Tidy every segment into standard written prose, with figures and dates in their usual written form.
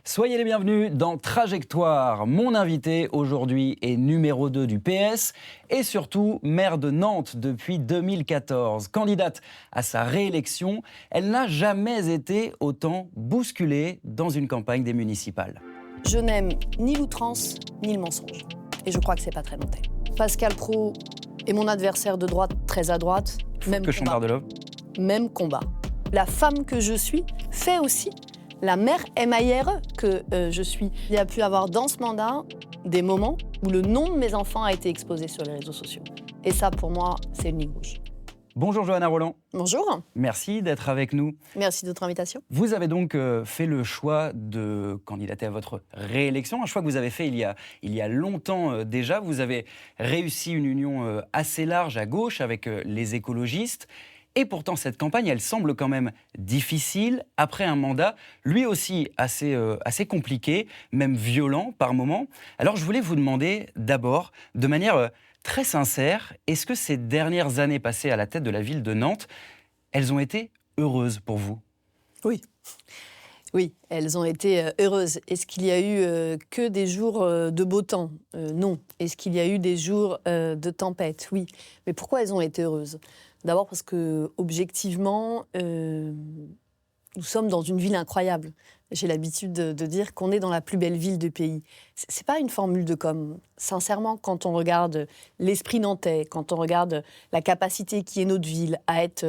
Soyez les bienvenus dans Trajectoire. Mon invité aujourd'hui est numéro 2 du PS et surtout maire de Nantes depuis 2014. Candidate à sa réélection, elle n'a jamais été autant bousculée dans une campagne des municipales. Je n'aime ni l'outrance ni le mensonge. Et je crois que c'est pas très monté. Pascal Praud est mon adversaire de droite, très à droite. Même Que combat. Chambard-Delove. Même combat. La femme que je suis fait aussi la mère MAIRE que je suis. Il y a pu avoir dans ce mandat des moments où le nom de mes enfants a été exposé sur les réseaux sociaux. Et ça, pour moi, c'est une ligne rouge. Bonjour Johanna Roland. Bonjour. Merci d'être avec nous. Merci de votre invitation. Vous avez donc fait le choix de candidater à votre réélection, un choix que vous avez fait il y a longtemps déjà. Vous avez réussi une union assez large à gauche avec les écologistes. Et pourtant, cette campagne, elle semble quand même difficile, après un mandat, lui aussi assez compliqué, même violent par moments. Alors, je voulais vous demander d'abord, de manière très sincère, est-ce que ces dernières années passées à la tête de la ville de Nantes, elles ont été heureuses pour vous ? Oui. Oui, elles ont été heureuses. Est-ce qu'il y a eu que des jours de beau temps ? Non. Est-ce qu'il y a eu des jours de tempête ? Oui. Mais pourquoi elles ont été heureuses ? D'abord parce que, objectivement, nous sommes dans une ville incroyable. J'ai l'habitude de dire qu'on est dans la plus belle ville du pays. C'est pas une formule de com. Sincèrement, quand on regarde l'esprit nantais, quand on regarde la capacité qui est notre ville à être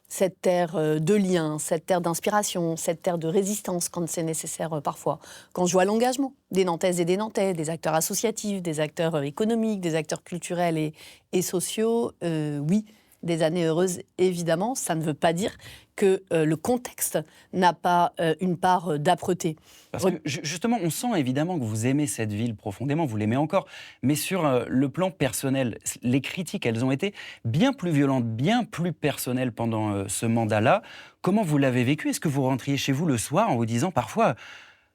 cette terre de lien, cette terre d'inspiration, cette terre de résistance quand c'est nécessaire parfois. Quand je vois l'engagement des Nantaises et des Nantais, des acteurs associatifs, des acteurs économiques, des acteurs culturels et sociaux, oui, des années heureuses, évidemment. Ça ne veut pas dire que le contexte n'a pas une part d'âpreté. Parce que justement, on sent évidemment que vous aimez cette ville profondément, vous l'aimez encore, mais sur le plan personnel, les critiques, elles ont été bien plus violentes, bien plus personnelles pendant ce mandat-là. Comment vous l'avez vécu ? Est-ce que vous rentriez chez vous le soir en vous disant parfois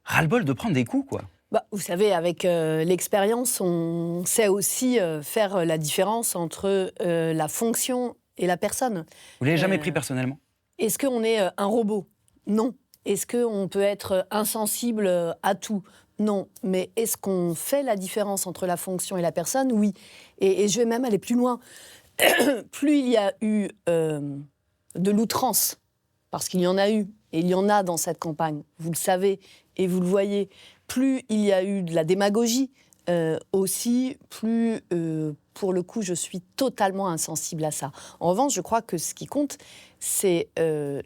ras-le-bol de prendre des coups, quoi ? Vous savez, avec l'expérience, on sait aussi faire la différence entre la fonction et la personne. Vous ne l'avez jamais pris personnellement ? Est-ce qu'on est un robot ? Non. Est-ce qu'on peut être insensible à tout ? Non. Mais est-ce qu'on fait la différence entre la fonction et la personne ? Oui. Et je vais même aller plus loin. Plus il y a eu de l'outrance, parce qu'il y en a eu, et il y en a dans cette campagne, vous le savez et vous le voyez, plus il y a eu de la démagogie aussi, plus, pour le coup, je suis totalement insensible à ça. En revanche, je crois que ce qui compte, c'est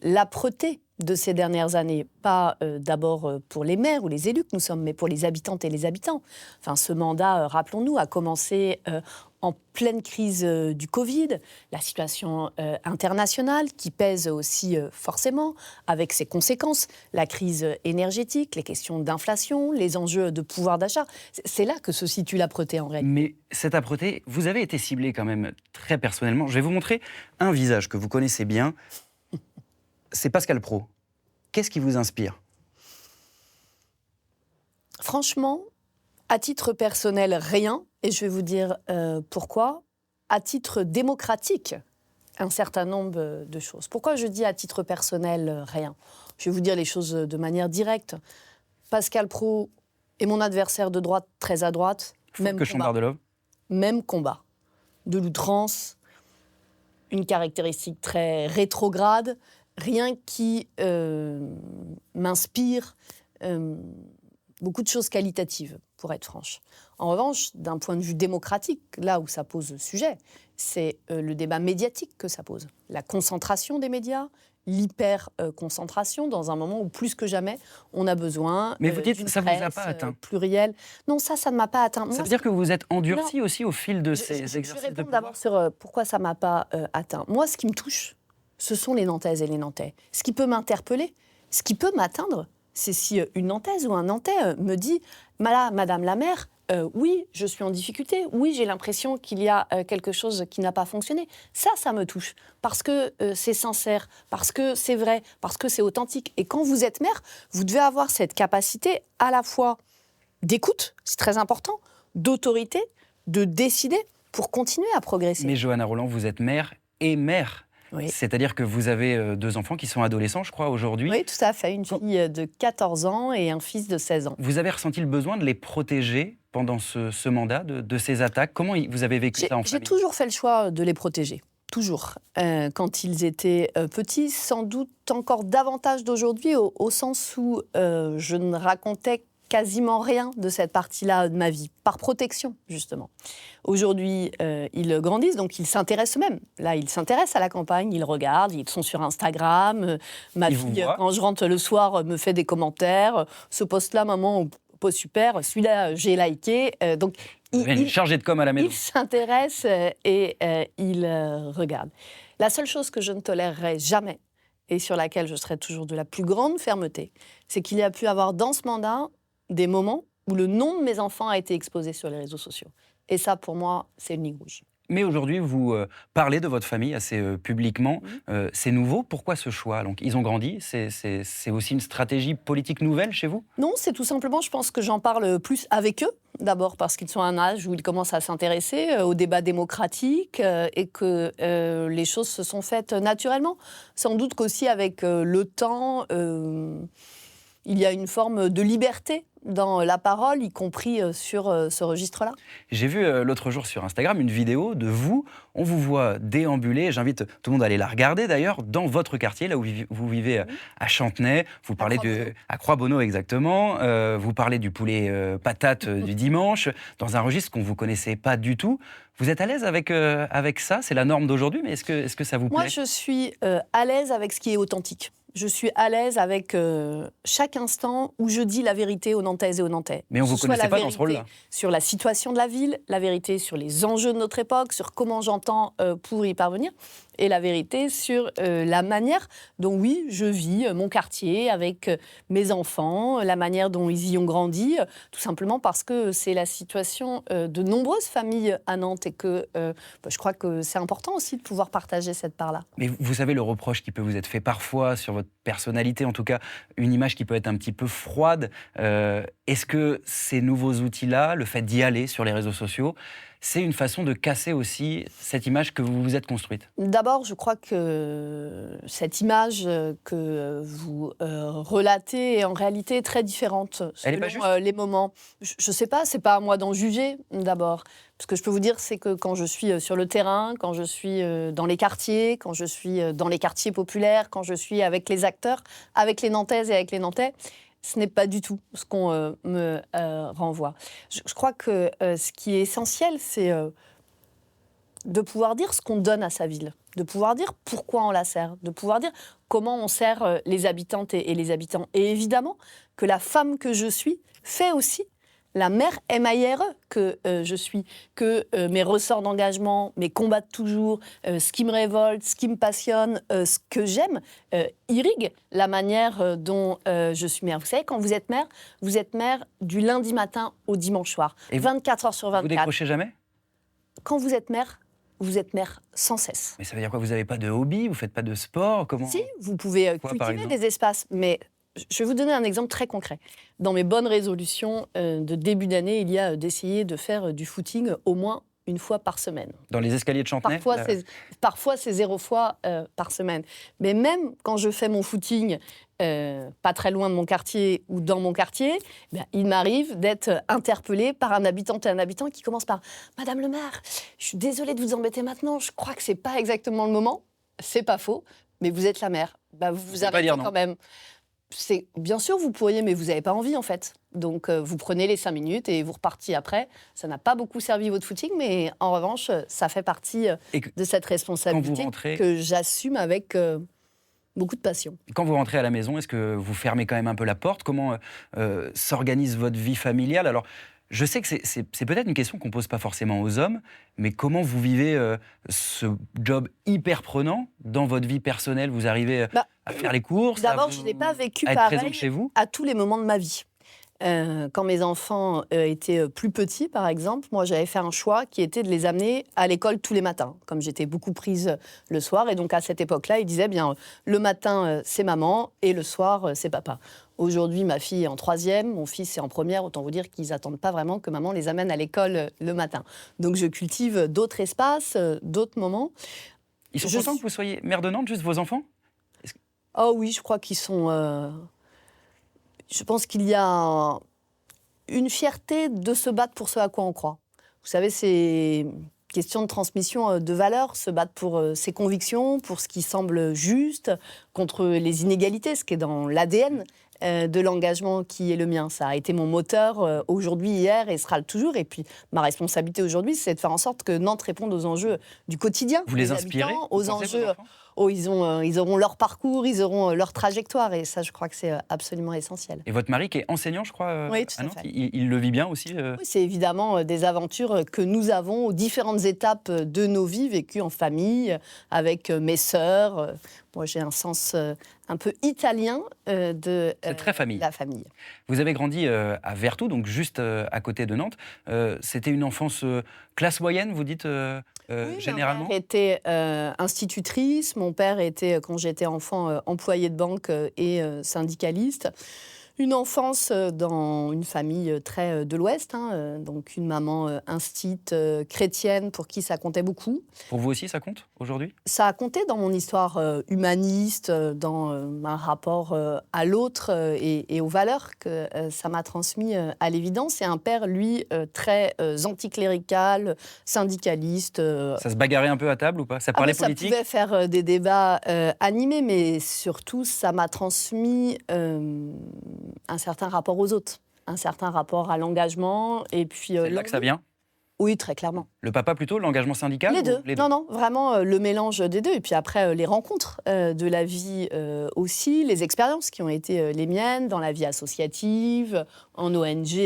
l'âpreté de ces dernières années. Pas d'abord pour les maires ou les élus que nous sommes, mais pour les habitantes et les habitants. Enfin, ce mandat, rappelons-nous, a commencé en pleine crise du Covid, la situation internationale qui pèse aussi forcément avec ses conséquences, la crise énergétique, les questions d'inflation, les enjeux de pouvoir d'achat. C'est là que se situe l'âpreté en réalité. Mais cette âpreté, vous avez été ciblé quand même très personnellement. Je vais vous montrer un visage que vous connaissez bien. C'est Pascal Praud. Qu'est-ce qui vous inspire ? Franchement, à titre personnel, rien. Et je vais vous dire pourquoi. À titre démocratique, un certain nombre de choses. Pourquoi je dis à titre personnel, rien ? Je vais vous dire les choses de manière directe. Pascal Praud est mon adversaire de droite, très à droite. Même que Chambard-Delove. Même combat. De l'outrance, une caractéristique très rétrograde, rien qui m'inspire beaucoup de choses qualitatives, pour être franche. En revanche, d'un point de vue démocratique, là où ça pose sujet, c'est le débat médiatique que ça pose. La concentration des médias, l'hyper-concentration, dans un moment où, plus que jamais, on a besoin Mais vous dites d'une ça ne vous a pas atteint. Plurielle. Non, ça ne m'a pas atteint. Ça veut dire que vous vous êtes endurci aussi au fil de ces exercices Je vais de répondre pouvoir. d'abord sur pourquoi ça ne m'a pas atteint. Moi, ce qui me touche, ce sont les Nantaises et les Nantais. Ce qui peut m'interpeller, ce qui peut m'atteindre, c'est si une Nantaise ou un Nantais me dit « Madame la maire, oui, je suis en difficulté, oui, j'ai l'impression qu'il y a quelque chose qui n'a pas fonctionné. » Ça me touche, parce que c'est sincère, parce que c'est vrai, parce que c'est authentique. Et quand vous êtes maire, vous devez avoir cette capacité à la fois d'écoute, c'est très important, d'autorité, de décider pour continuer à progresser. Mais Johanna Roland, vous êtes maire et maire. Oui. C'est-à-dire que vous avez 2 enfants qui sont adolescents, je crois, aujourd'hui. Oui, tout à fait. Une fille de 14 ans et un fils de 16 ans. Vous avez ressenti le besoin de les protéger pendant ce mandat de ces attaques? Comment vous avez vécu ça en J'ai famille? toujours fait le choix de les protéger. Toujours. Quand ils étaient petits, sans doute encore davantage d'aujourd'hui, au sens où je ne racontais quasiment rien de cette partie-là de ma vie, par protection, justement. Aujourd'hui, ils grandissent, donc ils s'intéressent eux-mêmes. Là, ils s'intéressent à la campagne, ils regardent, ils sont sur Instagram. Ma Ils vous fille, voient? quand je rentre le soir, me fait des commentaires. Ce post-là, maman, post super. Celui-là, j'ai liké. Donc, Vous avez une chargée de com à la maison. ils s'intéressent et ils regardent. La seule chose que je ne tolérerai jamais, et sur laquelle je serai toujours de la plus grande fermeté, c'est qu'il y a pu avoir dans ce mandat des moments où le nom de mes enfants a été exposé sur les réseaux sociaux. Et ça, pour moi, c'est une ligne rouge. Mais aujourd'hui, vous parlez de votre famille assez publiquement. C'est nouveau. Pourquoi ce choix? Donc, ils ont grandi. C'est aussi une stratégie politique nouvelle chez vous? Non, c'est tout simplement, je pense que j'en parle plus avec eux. D'abord parce qu'ils sont à un âge où ils commencent à s'intéresser au débat démocratique et que les choses se sont faites naturellement. Sans doute qu'aussi avec le temps, il y a une forme de liberté dans la parole, y compris sur ce registre-là. J'ai vu l'autre jour sur Instagram une vidéo de vous. On vous voit déambuler. J'invite tout le monde à aller la regarder d'ailleurs, dans votre quartier, là où vous vivez à Chantenay. Vous parlez à Croix-Bonneau, exactement. Vous parlez du poulet patate du dimanche, dans un registre qu'on ne vous connaissait pas du tout. Vous êtes à l'aise avec ça? C'est la norme d'aujourd'hui, mais est-ce que ça vous plaît? Moi, je suis à l'aise avec ce qui est authentique. Je suis à l'aise avec chaque instant où je dis la vérité aux Nantaises et aux Nantais. Mais on ne vous connaissait pas dans ce rôle-là. Sur la situation de la ville, la vérité sur les enjeux de notre époque, sur comment j'entends pour y parvenir, et la vérité sur la manière dont, oui, je vis mon quartier avec mes enfants, la manière dont ils y ont grandi, tout simplement parce que c'est la situation de nombreuses familles à Nantes et que je crois que c'est important aussi de pouvoir partager cette part-là. Mais vous savez le reproche qui peut vous être fait parfois sur votre personnalité, en tout cas une image qui peut être un petit peu froide. Est-ce que ces nouveaux outils-là, le fait d'y aller sur les réseaux sociaux, c'est une façon de casser aussi cette image que vous vous êtes construite? D'abord, je crois que cette image que vous relatez est en réalité très différente Elle est pas selon juste les moments. Je ne sais pas, c'est pas à moi d'en juger d'abord. Ce que je peux vous dire, c'est que quand je suis sur le terrain, quand je suis dans les quartiers, quand je suis dans les quartiers populaires, quand je suis avec les acteurs, avec les Nantaises et avec les Nantais, ce n'est pas du tout ce qu'on me renvoie. Je crois que ce qui est essentiel, c'est de pouvoir dire ce qu'on donne à sa ville, de pouvoir dire pourquoi on la sert, de pouvoir dire comment on sert les habitantes et les habitants. Et évidemment que la femme que je suis fait aussi la mère MAIRE que je suis, que mes ressorts d'engagement, mes combats de toujours, ce qui me révolte, ce qui me passionne, ce que j'aime, irrigue la manière dont je suis mère. Vous savez, quand vous êtes mère du lundi matin au dimanche soir, Et 24 heures sur 24. Vous décrochez jamais? Quand vous êtes mère sans cesse. Mais ça veut dire quoi? Vous n'avez pas de hobby? Vous faites pas de sport? Comment? Si, vous pouvez Quoi, par cultiver exemple des espaces, mais je vais vous donner un exemple très concret. Dans mes bonnes résolutions de début d'année, il y a d'essayer de faire du footing au moins une fois par semaine. Dans les escaliers de Chantenay? Parfois, c'est 0 fois par semaine. Mais même quand je fais mon footing pas très loin de mon quartier ou dans mon quartier, il m'arrive d'être interpellée par un habitant et un habitant qui commence par « Madame le maire, je suis désolée de vous embêter maintenant, je crois que c'est pas exactement le moment. » C'est pas faux, mais vous êtes la maire. Vous arrêtez quand même. Bien sûr, vous pourriez, mais vous n'avez pas envie, en fait. Donc, vous prenez les 5 minutes et vous repartiez après. Ça n'a pas beaucoup servi votre footing, mais en revanche, ça fait partie de cette responsabilité que j'assume avec beaucoup de passion. Quand vous rentrez à la maison, est-ce que vous fermez quand même un peu la porte? Comment s'organise votre vie familiale? Alors, je sais que c'est peut-être une question qu'on ne pose pas forcément aux hommes, mais comment vous vivez ce job hyper prenant dans votre vie personnelle? Vous arrivez à faire les courses? D'abord, je n'ai pas vécu pareil chez vous à tous les moments de ma vie. Quand mes enfants étaient plus petits, par exemple, moi, j'avais fait un choix qui était de les amener à l'école tous les matins, comme j'étais beaucoup prise le soir. Et donc, à cette époque-là, ils disaient, le matin, c'est maman et le soir, c'est papa. Aujourd'hui, ma fille est en 3e, mon fils est en 1re. Autant vous dire qu'ils n'attendent pas vraiment que maman les amène à l'école le matin. Donc, je cultive d'autres espaces, d'autres moments. Ils sont contents que vous soyez maire de Nantes, juste vos enfants? Oh oui, je crois qu'ils sont... Je pense qu'il y a une fierté de se battre pour ce à quoi on croit. Vous savez, c'est une question de transmission de valeurs, se battre pour ses convictions, pour ce qui semble juste, contre les inégalités, ce qui est dans l'ADN de l'engagement qui est le mien. Ça a été mon moteur aujourd'hui, hier, et sera le toujours. Et puis, ma responsabilité aujourd'hui, c'est de faire en sorte que Nantes réponde aux enjeux du quotidien. Vous les inspirez, aux enjeux. Ils auront leur parcours, ils auront leur trajectoire. Et ça, je crois que c'est absolument essentiel. Et votre mari, qui est enseignant, je crois, oui, tout à Nantes, fait. il le vit bien aussi Oui, c'est évidemment des aventures que nous avons aux différentes étapes de nos vies, vécues en famille, avec mes sœurs. Moi, j'ai un sens un peu italien de très famille. la famille. Vous avez grandi à Vertou, donc juste à côté de Nantes. C'était une enfance classe moyenne, vous dites Oui, généralement? ma mère était institutrice, mon père était, quand j'étais enfant, employé de banque et syndicaliste. Une enfance dans une famille très de l'Ouest, donc une maman instite chrétienne pour qui ça comptait beaucoup. Pour vous aussi, ça compte aujourd'hui? Ça a compté dans mon histoire humaniste, dans un rapport à l'autre et aux valeurs que ça m'a transmis à l'évidence. Et un père, lui, très anticlérical, syndicaliste. Ça se bagarrait un peu à table ou pas? Ça parlait politique? Ça pouvait faire des débats animés, mais surtout, ça m'a transmis un certain rapport aux autres, un certain rapport à l'engagement. Et puis, c'est là que ça vient? Oui, très clairement. Le papa plutôt, l'engagement syndical? Les deux. Non, vraiment le mélange des deux. Et puis après, les rencontres de la vie aussi, les expériences qui ont été les miennes dans la vie associative, en ONG,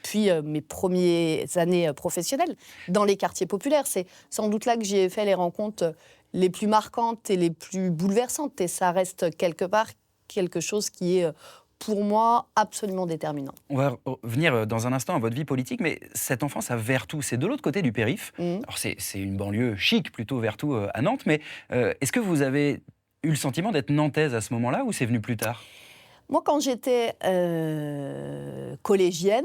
puis mes premières années professionnelles dans les quartiers populaires. C'est sans doute là que j'ai fait les rencontres les plus marquantes et les plus bouleversantes. Et ça reste quelque part quelque chose qui est... pour moi, absolument déterminant. On va revenir dans un instant à votre vie politique, mais cette enfance à Vertou, c'est de l'autre côté du périph'. Alors c'est une banlieue chic, plutôt Vertou à Nantes, mais est-ce que vous avez eu le sentiment d'être nantaise à ce moment-là ou c'est venu plus tard? Moi, quand j'étais collégienne,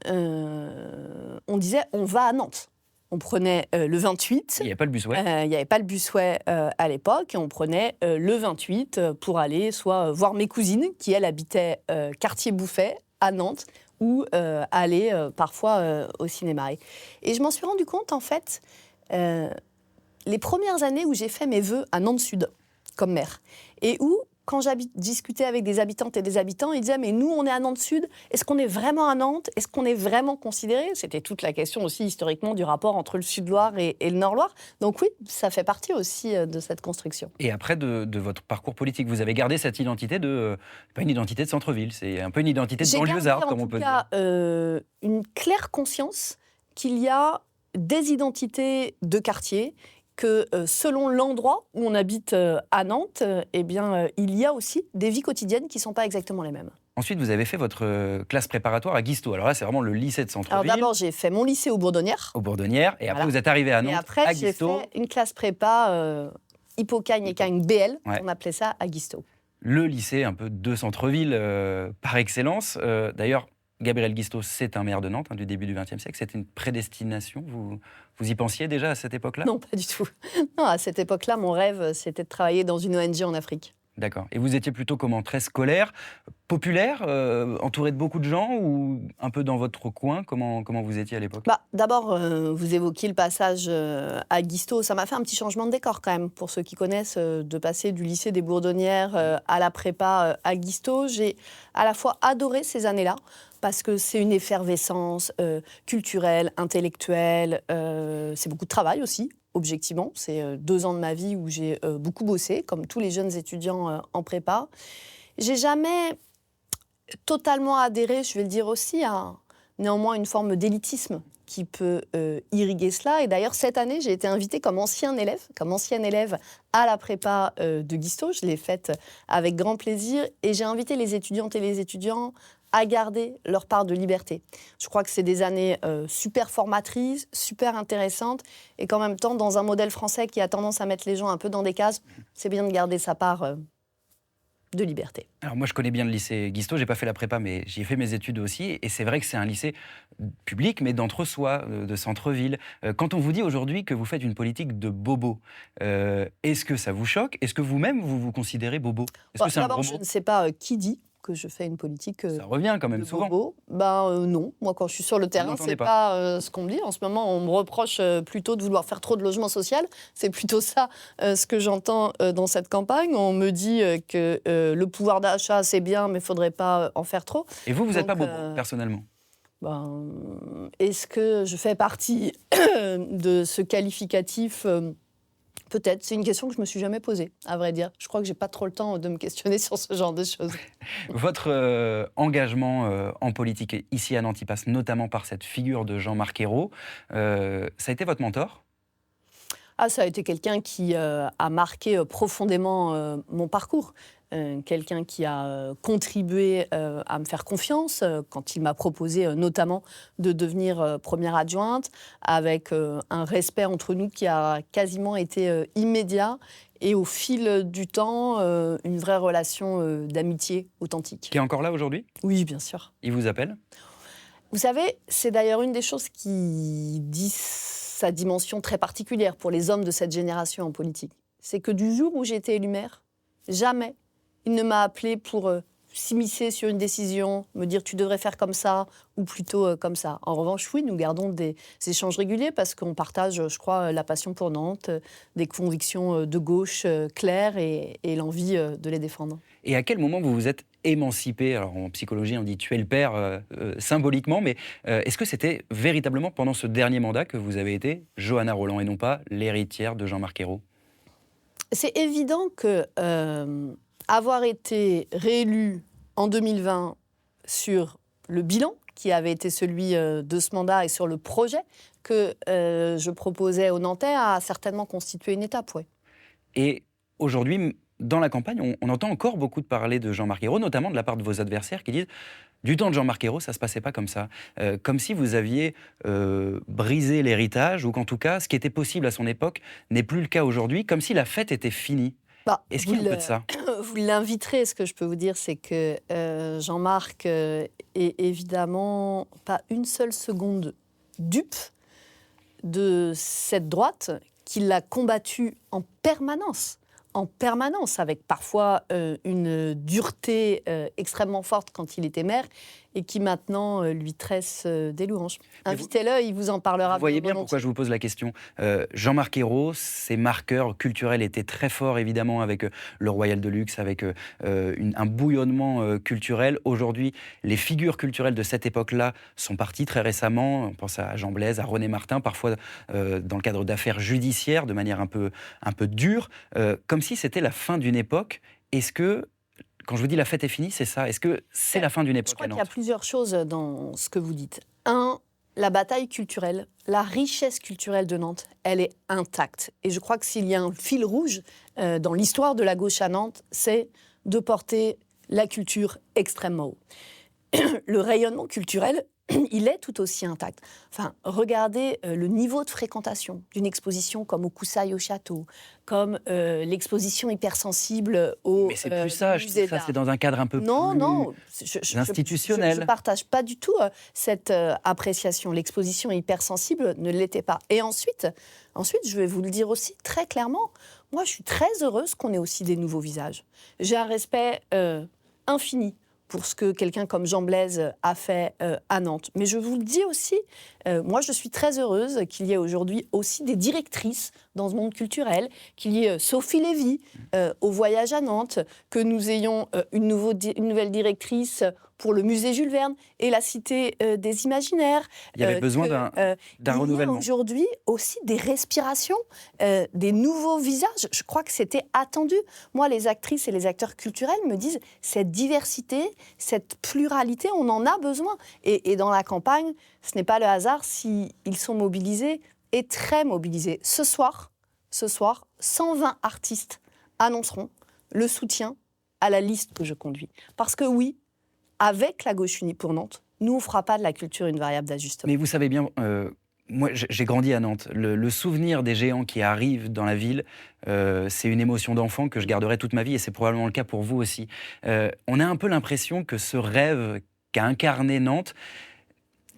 on disait « on va à Nantes ». On prenait le 28. Il n'y avait pas le Busway. Il n'y avait pas le Busway à l'époque. Et on prenait le 28 pour aller soit voir mes cousines, qui, elles, habitaient quartier Bouffay, à Nantes, ou aller parfois au cinéma. Et je m'en suis rendu compte, en fait, les premières années où j'ai fait mes vœux à Nantes-Sud, comme maire, et où, quand discutais avec des habitantes et des habitants, ils disaient « mais nous, on est à Nantes-Sud, est-ce qu'on est vraiment à Nantes? Est-ce qu'on est vraiment considéré ?» C'était toute la question aussi, historiquement, du rapport entre le Sud-Loire et le Nord-Loire. Donc oui, ça fait partie aussi de cette construction. Et après, de votre parcours politique, vous avez gardé cette identité de... pas une identité de centre-ville, c'est un peu une identité de banlieusarde, comme on peut dire. J'ai gardé une claire conscience qu'il y a des identités de quartier, que selon l'endroit où on habite à Nantes, il y a aussi des vies quotidiennes qui ne sont pas exactement les mêmes. Ensuite, vous avez fait votre classe préparatoire à Guisteau. Alors là, c'est vraiment le lycée de centre-ville. Alors d'abord, j'ai fait mon lycée aux Bourdonnières. Aux Bourdonnières. Et après, vous êtes arrivé à Nantes, et après, à Guisteau. J'ai fait une classe prépa Hippocagne et Cagne BL, on appelait ça à Guisteau. Le lycée un peu de centre-ville par excellence. D'ailleurs, Gabriel Guisteau, c'est un maire de Nantes du début du XXe siècle. C'était une prédestination. Vous y pensiez déjà à cette époque-là? Non, pas du tout. Non, à cette époque-là, mon rêve, c'était de travailler dans une ONG en Afrique. D'accord. Et vous étiez plutôt comment? Très scolaire, populaire, entouré de beaucoup de gens ou un peu dans votre coin? Comment vous étiez à l'époque? D'abord, vous évoquiez le passage à Guisteau. Ça m'a fait un petit changement de décor quand même, pour ceux qui connaissent, de passer du lycée des Bourdonnières à la prépa à Guisteau. J'ai à la fois adoré ces années-là, parce que c'est une effervescence culturelle, intellectuelle, c'est beaucoup de travail aussi. Objectivement, c'est 2 ans de ma vie où j'ai beaucoup bossé, comme tous les jeunes étudiants en prépa. J'ai jamais totalement adhéré, je vais le dire aussi, à néanmoins une forme d'élitisme qui peut irriguer cela. Et d'ailleurs, cette année, j'ai été invitée comme ancienne élève à la prépa de Guisteau. Je l'ai faite avec grand plaisir et j'ai invité les étudiantes et les étudiants à garder leur part de liberté. Je crois que c'est des années super formatrices, super intéressantes, et qu'en même temps, dans un modèle français qui a tendance à mettre les gens un peu dans des cases, c'est bien de garder sa part de liberté. Alors moi, je connais bien le lycée Guisto, j'ai pas fait la prépa, mais j'y ai fait mes études aussi. Et c'est vrai que c'est un lycée public, mais d'entre-soi, de centre-ville. Quand on vous dit aujourd'hui que vous faites une politique de bobo, est-ce que ça vous choque? Est-ce que vous-même, vous vous considérez bobo? Est-ce que c'est un D'abord, gros je mot? ne sais pas qui dit que je fais une politique Ça revient quand même de souvent. bobo. Non. Moi, quand je suis sur le terrain, n'entendez c'est pas. pas ce qu'on me dit. En ce moment, on me reproche plutôt de vouloir faire trop de logement social. C'est plutôt ça ce que j'entends dans cette campagne. On me dit que le pouvoir d'achat, c'est bien, mais il ne faudrait pas en faire trop. Et vous n'êtes Donc, pas bobo, personnellement? Est-ce que je fais partie de ce qualificatif Peut-être. C'est une question que je ne me suis jamais posée, à vrai dire. Je crois que je n'ai pas trop le temps de me questionner sur ce genre de choses. Votre engagement en politique ici à Nantes, il passe notamment par cette figure de Jean-Marc Ayrault. Ça a été votre mentor? Ça a été quelqu'un qui a marqué profondément mon parcours. Quelqu'un qui a contribué à me faire confiance quand il m'a proposé notamment de devenir première adjointe, avec un respect entre nous qui a quasiment été immédiat, et au fil du temps, une vraie relation d'amitié authentique. Qui est encore là aujourd'hui? Oui, bien sûr. Il vous appelle? Vous savez, c'est d'ailleurs une des choses qui dit sa dimension très particulière pour les hommes de cette génération en politique. C'est que du jour où j'ai été élu maire, jamais il ne m'a appelé pour s'immiscer sur une décision, me dire tu devrais faire comme ça ou plutôt comme ça. En revanche, oui, nous gardons des échanges réguliers parce qu'on partage, je crois, la passion pour Nantes, des convictions de gauche claires et l'envie de les défendre. Et à quel moment vous vous êtes émancipé? Alors en psychologie, on dit tuer le père symboliquement, mais est-ce que c'était véritablement pendant ce dernier mandat que vous avez été Johanna Rolland et non pas l'héritière de Jean-Marc Ayrault? C'est évident que avoir été réélue en 2020 sur le bilan qui avait été celui de ce mandat et sur le projet que je proposais aux Nantais a certainement constitué une étape, oui. Et aujourd'hui, dans la campagne, on entend encore beaucoup de parler de Jean-Marc Ayrault, notamment de la part de vos adversaires qui disent du temps de Jean-Marc Ayrault, ça ne se passait pas comme ça. Comme si vous aviez brisé l'héritage, ou qu'en tout cas, ce qui était possible à son époque n'est plus le cas aujourd'hui, comme si la fête était finie. Est-ce qu'il y a un peu de ça? Vous l'inviterez, ce que je peux vous dire, c'est que Jean-Marc est évidemment pas une seule seconde dupe de cette droite qui l'a combattue en permanence, avec parfois une dureté extrêmement forte quand il était maire, et qui maintenant lui tresse des louanges. Invitez-le, il vous en parlera. Vous voyez bien pourquoi je vous pose la question. Jean-Marc Ayrault, ses marqueurs culturels étaient très forts, évidemment, avec le Royal de Luxe, avec un bouillonnement culturel. Aujourd'hui, les figures culturelles de cette époque-là sont parties très récemment. On pense à Jean Blaise, à René Martin, parfois dans le cadre d'affaires judiciaires, de manière un peu dure, comme si c'était la fin d'une époque. Est-ce que, quand je vous dis la fête est finie, c'est ça? Est-ce que c'est la fin d'une époque? Je crois qu'il y a plusieurs choses dans ce que vous dites. Un, la bataille culturelle, la richesse culturelle de Nantes, elle est intacte. Et je crois que s'il y a un fil rouge dans l'histoire de la gauche à Nantes, c'est de porter la culture extrêmement haut. Le rayonnement culturel, il est tout aussi intact. Enfin, regardez le niveau de fréquentation d'une exposition comme au Coussailles au Château, comme l'exposition hypersensible au Mais c'est plus ça, musée ça d'art. c'est dans un cadre un peu plus institutionnel. Je ne partage pas du tout cette appréciation. L'exposition hypersensible ne l'était pas. Et ensuite, je vais vous le dire aussi très clairement, moi je suis très heureuse qu'on ait aussi des nouveaux visages. J'ai un respect infini pour ce que quelqu'un comme Jean Blaise a fait à Nantes. Mais je vous le dis aussi, moi je suis très heureuse qu'il y ait aujourd'hui aussi des directrices dans ce monde culturel, qu'il y ait Sophie Lévy au Voyage à Nantes, que nous ayons une nouvelle directrice pour le musée Jules Verne et la Cité des Imaginaires. Il y avait besoin d'un renouvellement. Aujourd'hui aussi des respirations, des nouveaux visages. Je crois que c'était attendu. Moi, les actrices et les acteurs culturels me disent cette diversité, cette pluralité, on en a besoin. Et dans la campagne, ce n'est pas le hasard s'ils sont mobilisés et très mobilisés. Ce soir, 120 artistes annonceront le soutien à la liste que je conduis. Parce que oui, avec la gauche unie pour Nantes, nous, on ne fera pas de la culture une variable d'ajustement. Mais vous savez bien Moi, j'ai grandi à Nantes. Le souvenir des géants qui arrivent dans la ville, c'est une émotion d'enfant que je garderai toute ma vie et c'est probablement le cas pour vous aussi. On a un peu l'impression que ce rêve qu'a incarné Nantes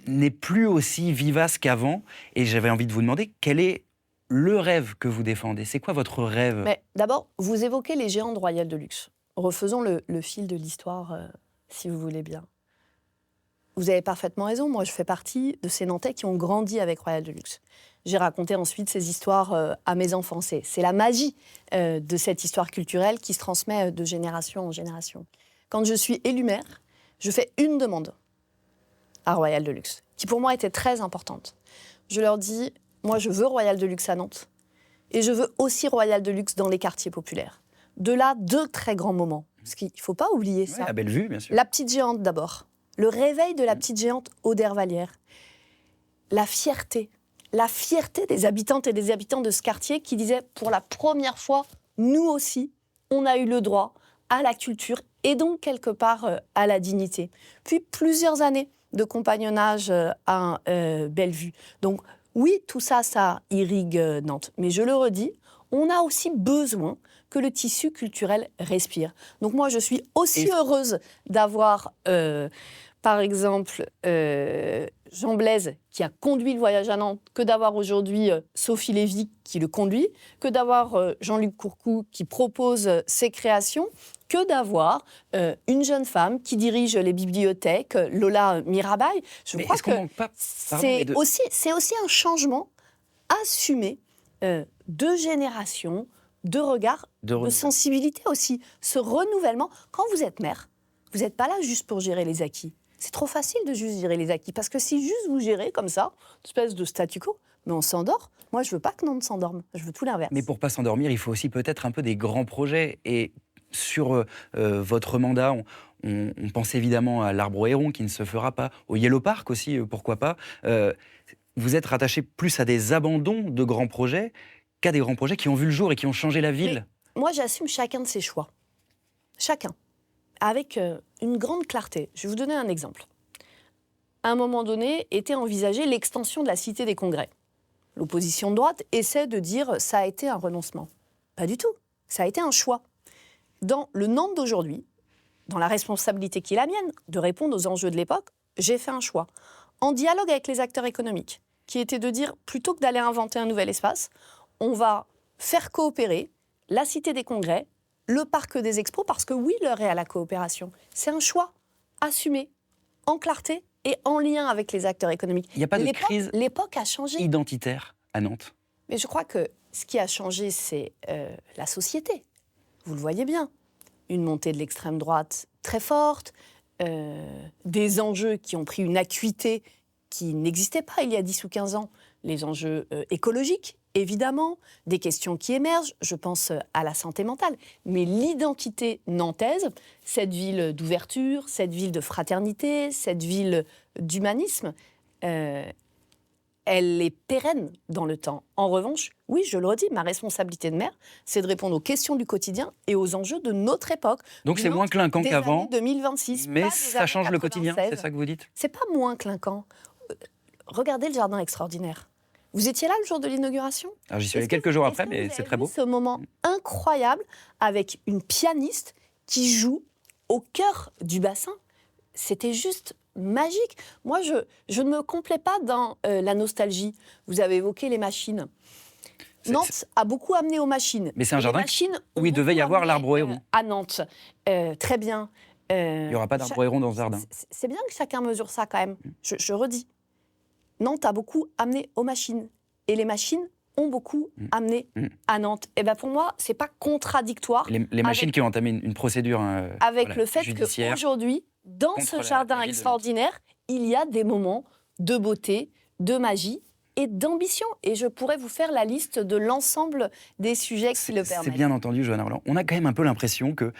n'est plus aussi vivace qu'avant. Et j'avais envie de vous demander quel est le rêve que vous défendez. C'est quoi votre rêve? Mais d'abord, vous évoquez les géants de Royal Deluxe. Refaisons le fil de l'histoire, si vous voulez bien. Vous avez parfaitement raison. Moi, je fais partie de ces Nantais qui ont grandi avec Royal Deluxe. J'ai raconté ensuite ces histoires à mes enfants. C'est la magie de cette histoire culturelle qui se transmet de génération en génération. Quand je suis élue maire, je fais une demande à Royal Deluxe, qui pour moi était très importante. Je leur dis, moi, je veux Royal Deluxe à Nantes et je veux aussi Royal Deluxe dans les quartiers populaires. De là, 2 très grands moments. Parce qu'il ne faut pas oublier ça. La Bellevue, bien sûr. La petite géante d'abord. Le réveil de la petite géante Audervalière. La fierté des habitantes et des habitants de ce quartier qui disaient, pour la première fois, nous aussi, on a eu le droit à la culture et donc quelque part à la dignité. Puis plusieurs années de compagnonnage à Bellevue. Donc oui, tout ça, ça irrigue Nantes. Mais je le redis, on a aussi besoin que le tissu culturel respire. Donc moi, je suis aussi heureuse d'avoir, par exemple, Jean Blaise qui a conduit le voyage à Nantes, que d'avoir aujourd'hui Sophie Lévy qui le conduit, que d'avoir Jean-Luc Courcou qui propose ses créations, que d'avoir une jeune femme qui dirige les bibliothèques, Lola Mirabaï. Je crois que c'est aussi un changement assumé de génération, de regard, de sensibilité aussi. Ce renouvellement, quand vous êtes maire, vous n'êtes pas là juste pour gérer les acquis. C'est trop facile de juste gérer les acquis, parce que si juste vous gérez comme ça, une espèce de statu quo, mais on s'endort. Moi, je veux pas que Nantes s'endorme, je veux tout l'inverse. Mais pour pas s'endormir, il faut aussi peut-être un peu des grands projets. Et sur votre mandat, on pense évidemment à l'Arbre au Héron qui ne se fera pas, au Yellow Park aussi, pourquoi pas. Vous êtes rattaché plus à des abandons de grands projets qu'à des grands projets qui ont vu le jour et qui ont changé la ville. Mais moi, j'assume chacun de ses choix. Chacun. Avec une grande clarté. Je vais vous donner un exemple. À un moment donné, était envisagée l'extension de la Cité des Congrès. L'opposition de droite essaie de dire ça a été un renoncement. Pas du tout. Ça a été un choix. Dans le Nantes d'aujourd'hui, dans la responsabilité qui est la mienne, de répondre aux enjeux de l'époque, j'ai fait un choix. En dialogue avec les acteurs économiques, qui était de dire, plutôt que d'aller inventer un nouvel espace, on va faire coopérer la Cité des Congrès, le Parc des Expos, parce que oui, l'heure est à la coopération. C'est un choix assumé, en clarté et en lien avec les acteurs économiques. Il n'y a pas de crise l'époque a changé. Identitaire à Nantes. Mais je crois que ce qui a changé, c'est la société. Vous le voyez bien. Une montée de l'extrême droite très forte, des enjeux qui ont pris une acuité qui n'existait pas il y a 10 ou 15 ans. Les enjeux écologiques, évidemment, des questions qui émergent, je pense à la santé mentale. Mais l'identité nantaise, cette ville d'ouverture, cette ville de fraternité, cette ville d'humanisme, elle est pérenne dans le temps. En revanche, oui, je le redis, ma responsabilité de maire, c'est de répondre aux questions du quotidien et aux enjeux de notre époque. Donc c'est moins clinquant qu'avant, 2026, mais ça change le quotidien, c'est ça que vous dites? C'est pas moins clinquant. Regardez le jardin extraordinaire. Vous étiez là le jour de l'inauguration? J'y suis allé quelques jours après, mais c'est très beau. Ce moment incroyable avec une pianiste qui joue au cœur du bassin. C'était juste magique. Moi, je ne me complais pas dans la nostalgie. Vous avez évoqué les machines. Nantes a beaucoup amené aux machines. Mais c'est un jardin où il devait y avoir l'Arbre au Héron. À Nantes. Très bien. Il n'y aura pas d'Arbre au Héron dans ce jardin. C'est bien que chacun mesure ça quand même. Je redis. Nantes a beaucoup amené aux machines. Et les machines ont beaucoup amené à Nantes. Et ben pour moi, c'est pas contradictoire. Les machines qui ont entamé une procédure avec le fait qu'aujourd'hui, dans ce jardin extraordinaire, il y a des moments de beauté, de magie et d'ambition. Et je pourrais vous faire la liste de l'ensemble des sujets qui le permettent. C'est bien entendu, Johanna Roland. On a quand même un peu l'impression que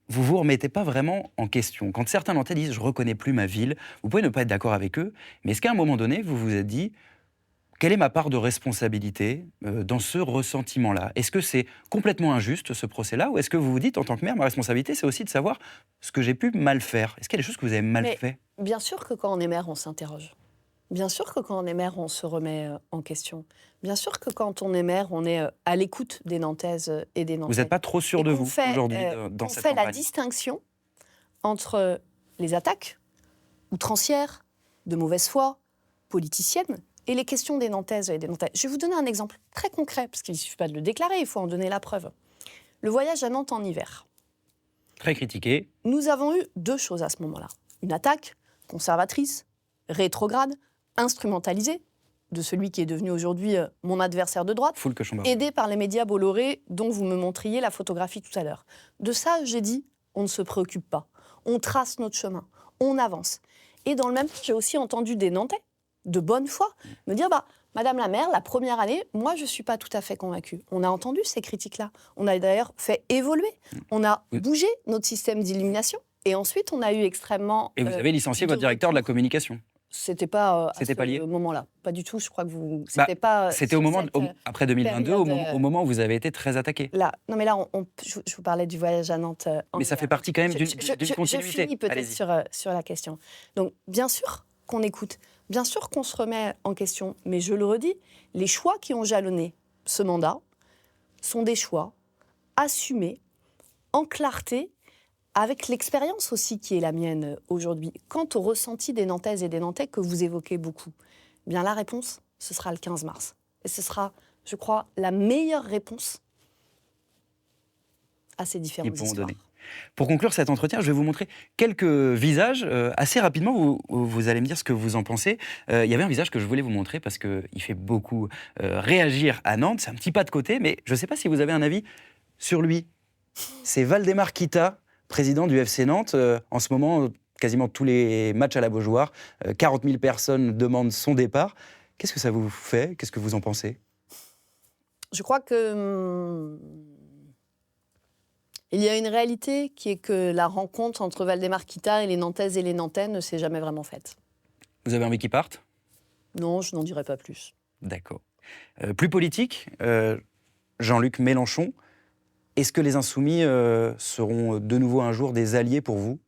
vous vous remettez pas vraiment en question. Quand certains Nantais disent « je reconnais plus ma ville », vous pouvez ne pas être d'accord avec eux, mais est-ce qu'à un moment donné, vous vous êtes dit « quelle est ma part de responsabilité dans ce ressentiment-là » Est-ce que c'est complètement injuste, ce procès-là, ou est-ce que vous vous dites, en tant que maire, ma responsabilité, c'est aussi de savoir ce que j'ai pu mal faire? Est-ce qu'il y a des choses que vous avez mal fait? Bien sûr que quand on est maire, on s'interroge. Bien sûr que quand on est maire, on se remet en question. Bien sûr que quand on est maire, on est à l'écoute des Nantaises et des Vous Nantais. n'êtes pas trop sûr Et de qu'on vous fait, aujourd'hui dans qu'on cette fait la campagne? distinction entre les attaques outrancières, de mauvaise foi, politiciennes, et les questions des Nantaises et des Nantais. Je vais vous donner un exemple très concret, parce qu'il ne suffit pas de le déclarer, il faut en donner la preuve. Le voyage à Nantes en hiver. Très critiqué. Nous avons eu 2 choses à ce moment-là. Une attaque conservatrice, rétrograde, instrumentalisée, de celui qui est devenu aujourd'hui mon adversaire de droite, Full cochon barbe. aidé par les médias Bolloré, dont vous me montriez la photographie tout à l'heure. De ça, j'ai dit, on ne se préoccupe pas. On trace notre chemin, on avance. Et dans le même temps, j'ai aussi entendu des Nantais, de bonne foi, me dire, Madame la maire, la première année, moi, je ne suis pas tout à fait convaincue. On a entendu ces critiques-là. On a d'ailleurs fait évoluer. On a bougé notre système d'illumination. Et ensuite, on a eu extrêmement... Et vous avez licencié votre directeur de la communication. C'était pas à C'était pas lié ce moment-là. Pas du tout, je crois que vous... C'était au moment, après 2022, au moment où vous avez été très attaqué. Là, non mais là, je vous parlais du voyage à Nantes. Mais ça fait partie quand même d'une continuité. Je finis peut-être sur la question. Donc, bien sûr qu'on écoute, bien sûr qu'on se remet en question, mais je le redis, les choix qui ont jalonné ce mandat sont des choix assumés, en clarté, avec l'expérience aussi qui est la mienne aujourd'hui. Quant au ressenti des Nantaises et des Nantais que vous évoquez beaucoup, eh bien la réponse, ce sera le 15 mars. Et ce sera, je crois, la meilleure réponse à ces différentes histoires. Pour conclure cet entretien, je vais vous montrer quelques visages. Assez rapidement, vous allez me dire ce que vous en pensez. Il y avait un visage que je voulais vous montrer parce qu'il fait beaucoup réagir à Nantes. C'est un petit pas de côté, mais je ne sais pas si vous avez un avis sur lui. C'est Waldemar Kita, président du FC Nantes. En ce moment, quasiment tous les matchs à la Beaujoire, 40 000 personnes demandent son départ. Qu'est-ce que ça vous fait? Qu'est-ce que vous en pensez? Je crois que... il y a une réalité qui est que la rencontre entre Waldemar Kita et les Nantaises et les Nantais ne s'est jamais vraiment faite. Vous avez envie qu'il parte? Non, je n'en dirai pas plus. D'accord. Plus politique, Jean-Luc Mélenchon. Est-ce que les Insoumis seront de nouveau un jour des alliés pour vous?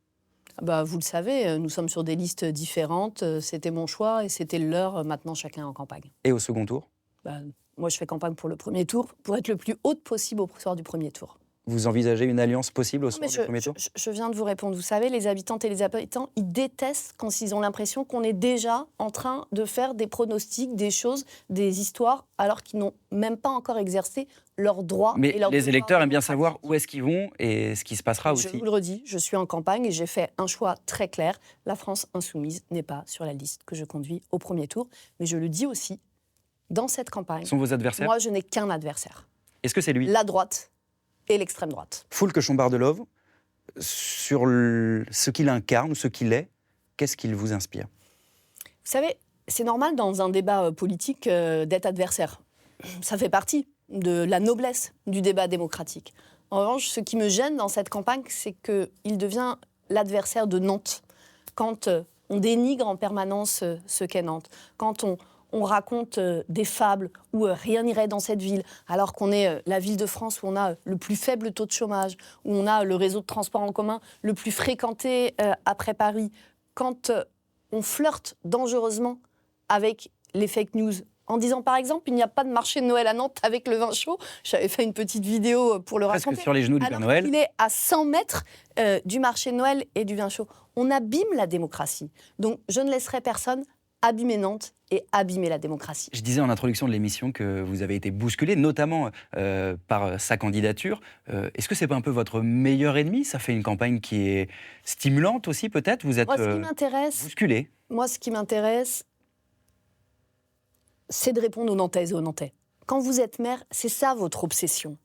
Vous le savez, nous sommes sur des listes différentes. C'était mon choix et c'était le leur. Maintenant, chacun en campagne. Et au second tour? Moi, je fais campagne pour le premier tour, pour être le plus haute possible au soir du premier tour. Vous envisagez une alliance possible au soir du premier tour? Je viens de vous répondre. Vous savez, les habitantes et les habitants, ils détestent quand ils ont l'impression qu'on est déjà en train de faire des pronostics, des choses, des histoires, alors qu'ils n'ont même pas encore exercé leurs droits. Mais et leurs les électeurs aiment bien savoir où est-ce qu'ils vont et ce qui se passera aussi. Je vous le redis, je suis en campagne et j'ai fait un choix très clair. La France insoumise n'est pas sur la liste que je conduis au premier tour. Mais je le dis aussi, dans cette campagne, sont vos adversaires? Moi, je n'ai qu'un adversaire. Est-ce que c'est lui? La droite et l'extrême droite. Foulques Chombardelov, sur ce qu'il incarne, ce qu'il est, qu'est-ce qu'il vous inspire? Vous savez, c'est normal dans un débat politique d'être adversaire. Ça fait partie de la noblesse du débat démocratique. En revanche, ce qui me gêne dans cette campagne, c'est qu'il devient l'adversaire de Nantes. Quand on dénigre en permanence ce qu'est Nantes, quand on raconte des fables où rien n'irait dans cette ville, alors qu'on est la ville de France où on a le plus faible taux de chômage, où on a le réseau de transport en commun le plus fréquenté après Paris, quand on flirte dangereusement avec les fake news, en disant par exemple il n'y a pas de marché de Noël à Nantes avec le vin chaud. J'avais fait une petite vidéo pour le raconter. Presque sur les genoux du Père Noël. Il est à 100 mètres du marché de Noël et du vin chaud. On abîme la démocratie. Donc je ne laisserai personne abîmer Nantes et abîmer la démocratie. Je disais en introduction de l'émission que vous avez été bousculé, notamment par sa candidature. Est-ce que c'est pas un peu votre meilleur ennemi? Ça fait une campagne qui est stimulante aussi, peut-être? Vous êtes bousculé. Moi, ce qui m'intéresse, c'est de répondre aux Nantaises et aux Nantais. Quand vous êtes maire, c'est ça votre obsession.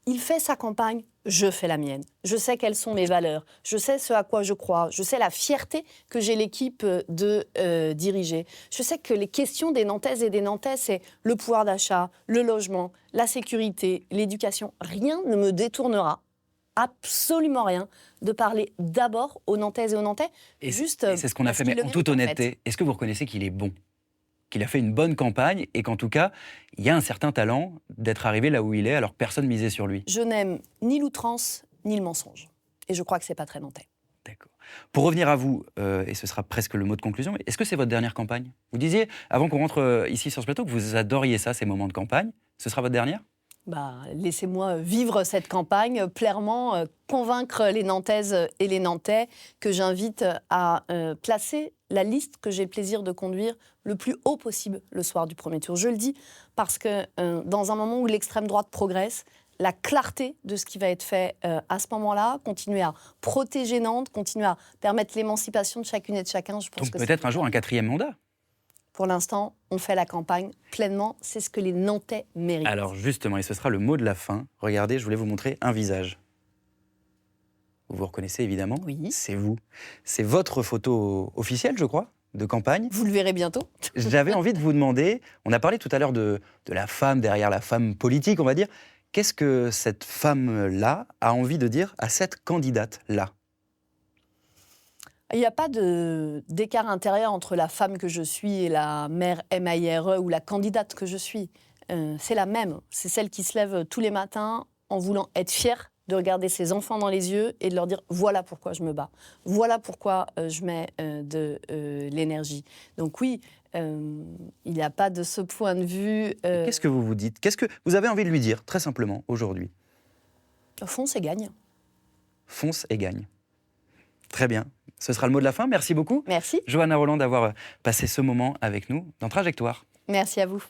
Il fait sa campagne, je fais la mienne. Je sais quelles sont mes valeurs, je sais ce à quoi je crois, je sais la fierté que j'ai l'équipe de diriger. Je sais que les questions des Nantaises et des Nantais, c'est le pouvoir d'achat, le logement, la sécurité, l'éducation. Rien ne me détournera, absolument rien, de parler d'abord aux Nantaises et aux Nantais. Et c'est ce qu'on a fait, mais en toute honnêteté, est-ce que vous reconnaissez qu'il est bon ? Qu'il a fait une bonne campagne et qu'en tout cas, il y a un certain talent d'être arrivé là où il est alors que personne misait sur lui. Je n'aime ni l'outrance ni le mensonge. Et je crois que c'est pas très nantais. D'accord. Pour revenir à vous, et ce sera presque le mot de conclusion, est-ce que c'est votre dernière campagne? Vous disiez, avant qu'on rentre ici sur ce plateau, que vous adoriez ça, ces moments de campagne. Ce sera votre dernière? Bah, laissez-moi vivre cette campagne, clairement convaincre les Nantaises et les Nantais que j'invite à placer la liste que j'ai le plaisir de conduire le plus haut possible le soir du premier tour. Je le dis parce que dans un moment où l'extrême droite progresse, la clarté de ce qui va être fait à ce moment-là, continuer à protéger Nantes, continuer à permettre l'émancipation de chacune et de chacun, je pense Donc que peut-être un jour un 4e mandat? pour l'instant, on fait la campagne pleinement, c'est ce que les Nantais méritent. Alors justement, et ce sera le mot de la fin. Regardez, je voulais vous montrer un visage. Vous vous reconnaissez évidemment? Oui. C'est vous. C'est votre photo officielle, je crois, de campagne. Vous le verrez bientôt. J'avais envie de vous demander, on a parlé tout à l'heure de la femme derrière la femme politique, on va dire. Qu'est-ce que cette femme-là a envie de dire à cette candidate-là? Il n'y a pas d'écart intérieur entre la femme que je suis et la mère MAIRE ou la candidate que je suis. C'est la même. C'est celle qui se lève tous les matins en voulant être fière de regarder ses enfants dans les yeux et de leur dire « voilà pourquoi je me bats, voilà pourquoi je mets de l'énergie ». Donc oui, il n'y a pas de ce point de vue… Qu'est-ce que vous vous dites? Qu'est-ce que vous avez envie de lui dire, très simplement, aujourd'hui? Fonce et gagne. Fonce et gagne. Très bien. Ce sera le mot de la fin. Merci beaucoup, Merci. Johanna Roland, d'avoir passé ce moment avec nous dans Trajectoire. Merci à vous.